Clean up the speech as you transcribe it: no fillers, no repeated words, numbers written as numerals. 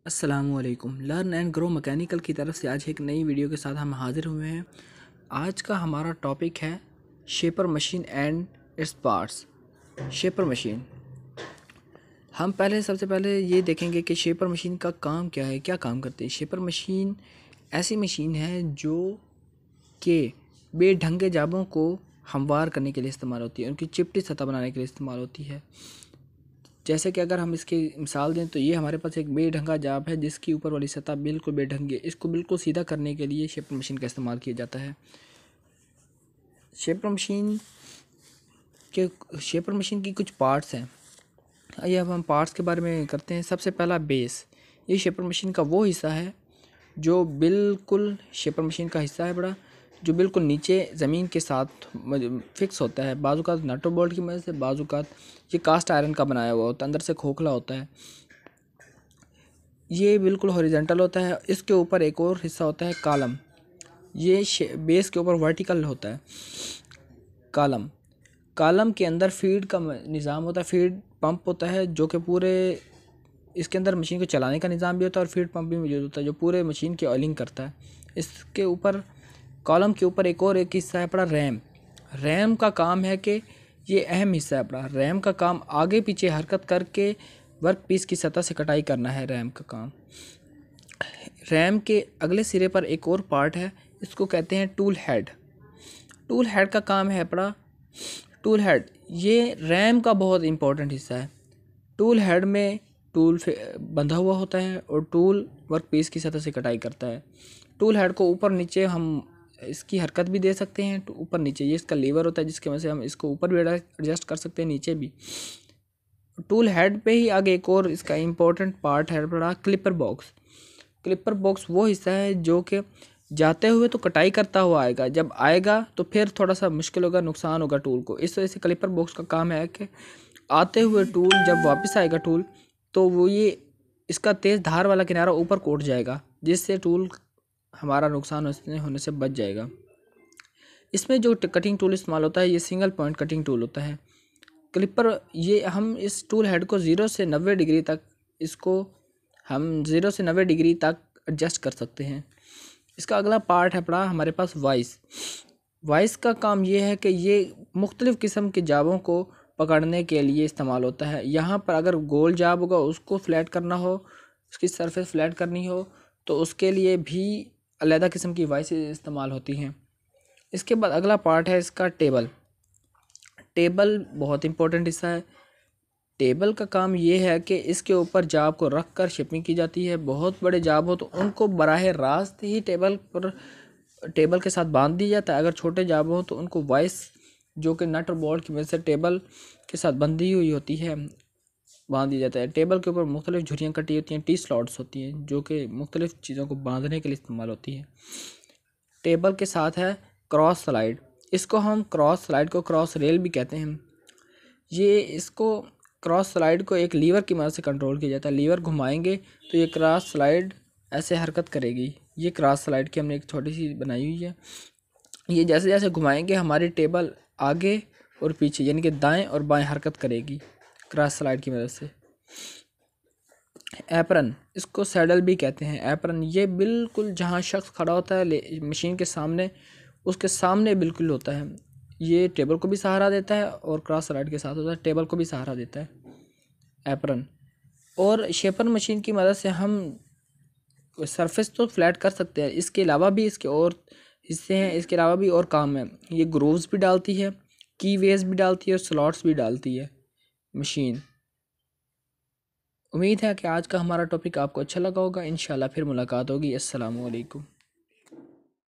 अस्सलामुअलैकुम। Learn and grow mechanical की तरफ से आज एक नई वीडियो के साथ हम हाज़िर हुए हैं। आज का हमारा टॉपिक है shaper machine and its parts. Shaper machine, हम सबसे पहले ये देखेंगे कि शेपर मशीन का काम क्या है, क्या काम करती है। शेपर मशीन ऐसी मशीन है जो कि बेढंगे जाबों को हमवार करने के लिए इस्तेमाल होती है, उनकी चिपटी सतह बनाने के लिए इस्तेमाल होती है। जैसे कि अगर हम इसकी मिसाल दें तो ये हमारे पास एक बेढंगा जाब है जिसकी ऊपर वाली सतह बिल्कुल बेढंगी है। इसको बिल्कुल सीधा करने के लिए शेपर मशीन का इस्तेमाल किया जाता है। शेपर मशीन की कुछ पार्ट्स हैं। आइए अब हम पार्ट्स के बारे में करते हैं। सबसे पहला बेस। ये शेपर मशीन का वो हिस्सा है जो बिल्कुल शेपर मशीन का हिस्सा है बड़ा, जो बिल्कुल नीचे ज़मीन के साथ फिक्स होता है। बाज़ूकात नट बोल्ट की मदद से, बाज़ूकात ये कास्ट आयरन का बनाया हुआ होता है, अंदर से खोखला होता है। ये बिल्कुल हॉरिजॉन्टल होता है। इसके ऊपर एक और हिस्सा होता है कॉलम। ये बेस के ऊपर वर्टिकल होता है कॉलम के अंदर फीड का निज़ाम होता है, फीड पंप होता है जो कि पूरे इसके अंदर मशीन को चलाने का निज़ाम भी होता है और फीड पंप भी मौजूद होता है जो पूरे मशीन की ऑयलिंग करता है। इसके ऊपर कॉलम के ऊपर एक हिस्सा है पड़ा रैम का काम है कि ये अहम हिस्सा है पड़ा। रैम का काम आगे पीछे हरकत करके वर्क पीस की सतह से कटाई करना है रैम का काम। रैम के अगले सिरे पर एक और पार्ट है, इसको कहते हैं टूल हेड का काम है पड़ा। टूल हेड ये रैम का बहुत इम्पोर्टेंट हिस्सा है। टूल हेड में टूल बंधा हुआ होता है और टूल वर्क पीस की सतह से कटाई करता है। टूल हेड को ऊपर नीचे हम इसकी हरकत भी दे सकते हैं। तो ऊपर नीचे ये इसका लीवर होता है जिसकी वजह से हम इसको ऊपर भी एडजस्ट कर सकते हैं, नीचे भी। टूल हेड पे ही आगे एक और इसका इम्पोर्टेंट पार्ट है बड़ा, क्लिपर बॉक्स वो हिस्सा है जो कि जाते हुए तो कटाई करता हुआ आएगा, जब आएगा तो फिर थोड़ा सा मुश्किल होगा, नुकसान होगा टूल को। इस वजह से क्लिपर बॉक्स का काम है कि आते हुए टूल जब वापस आएगा टूल तो वो ये इसका तेज़ धार वाला किनारा ऊपर कोट जाएगा जिससे टूल हमारा नुकसान होने से बच जाएगा। इसमें जो कटिंग टूल इस्तेमाल होता है ये सिंगल पॉइंट कटिंग टूल होता है। क्लिपर ये हम इस टूल हेड को 0 से 90 डिग्री तक एडजस्ट कर सकते हैं। इसका अगला पार्ट है पड़ा हमारे पास वाइस का काम ये है कि ये मुख्तलिफ़ किस्म के जाबों को पकड़ने के लिए इस्तेमाल होता है। यहाँ पर अगर गोल जाब होगा उसको फ्लैट करना हो, उसकी सरफेस फ्लैट करनी हो तो उसके लिए भी अलग किस्म की वाइस इस्तेमाल होती हैं। इसके बाद अगला पार्ट है इसका टेबल बहुत इंपॉर्टेंट हिस्सा है। टेबल का काम ये है कि इसके ऊपर जाब को रख कर शिपिंग की जाती है। बहुत बड़े जाब हो तो उनको बराह रास्त ही टेबल के साथ बांध दिया जाता है। अगर छोटे जाब हो तो उनको वाइस जो कि नट और बोल्ट की वजह से टेबल के साथ बंधी हुई होती है बांध दिया जाता है। टेबल के ऊपर मुख्तलिफ झुर्रियाँ कटी होती हैं, टी स्लॉट्स होती हैं जो कि मुख्तलिफ चीज़ों को बांधने के लिए इस्तेमाल होती हैं। टेबल के साथ है क्रॉस स्लाइड। क्रॉस स्लाइड को क्रॉस रेल भी कहते हैं। क्रॉस स्लाइड को एक लीवर की मदद से कंट्रोल किया जाता है। लीवर घुमाएंगे तो ये क्रॉस स्लाइड ऐसे हरकत करेगी। ये क्रॉस स्लाइड की हमने एक छोटी सी बनाई हुई है। ये जैसे जैसे घुमाएंगे हमारी टेबल आगे और पीछे यानी कि दाएं और बाएं हरकत करेगी क्रॉस स्लाइड की मदद से। एप्रन, इसको सैडल भी कहते हैं। एप्रन ये बिल्कुल जहाँ शख्स खड़ा होता है मशीन के सामने, उसके सामने बिल्कुल होता है। ये टेबल को भी सहारा देता है और क्रॉस स्लाइड के साथ होता है, टेबल को भी सहारा देता है एप्रन। और शेपर मशीन की मदद से हम सरफेस तो फ्लैट कर सकते हैं, इसके अलावा भी इसके और हिस्से हैं, इसके अलावा भी और काम है। ये ग्रूव्स भी डालती है, की वेज भी डालती है और स्लॉट्स भी डालती है मशीन। उम्मीद है कि आज का हमारा टॉपिक आपको अच्छा लगा होगा। इंशाल्लाह फिर मुलाकात होगी। अस्सलामु अलैकुम।